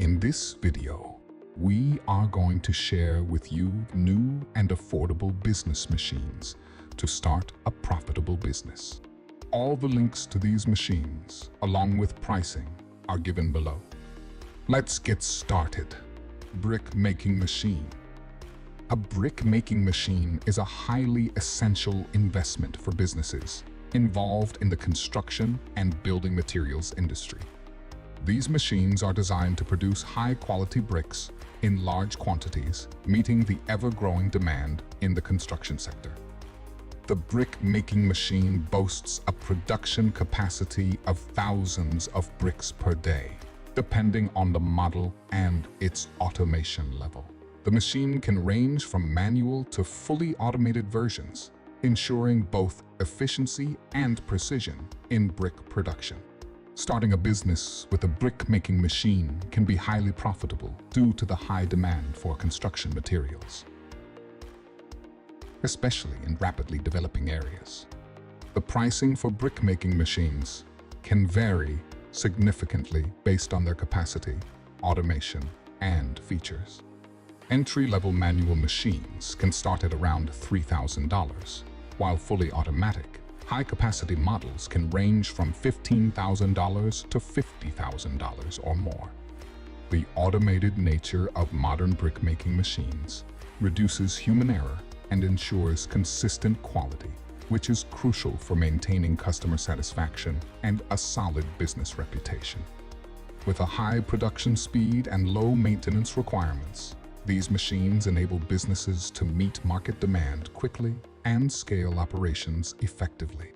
In this video, we are going to share with you new and affordable business machines to start a profitable business. All the links to these machines, along with pricing, are given below. Let's get started. Brick making machine. A brick making machine is a highly essential investment for businesses involved in the construction and building materials industry. These machines are designed to produce high-quality bricks in large quantities, meeting the ever-growing demand in the construction sector. The brick-making machine boasts a production capacity of thousands of bricks per day, depending on the model and its automation level. The machine can range from manual to fully automated versions, ensuring both efficiency and precision in brick production. Starting a business with a brick-making machine can be highly profitable due to the high demand for construction materials, especially in rapidly developing areas. The pricing for brick-making machines can vary significantly based on their capacity, automation, and features. Entry-level manual machines can start at around $3,000, while fully automatic, high-capacity models can range from $15,000 to $50,000 or more. The automated nature of modern brick-making machines reduces human error and ensures consistent quality, which is crucial for maintaining customer satisfaction and a solid business reputation. With a high production speed and low maintenance requirements, these machines enable businesses to meet market demand quickly and scale operations effectively.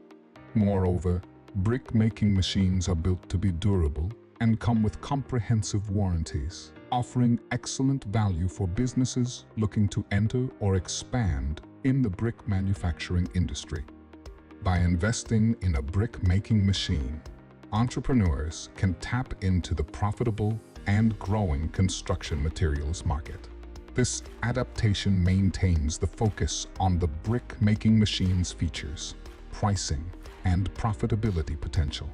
Moreover, brick-making machines are built to be durable and come with comprehensive warranties, offering excellent value for businesses looking to enter or expand in the brick manufacturing industry. By investing in a brick-making machine, entrepreneurs can tap into the profitable and growing construction materials market. This adaptation maintains the focus on the brick-making machine's features, pricing, and profitability potential,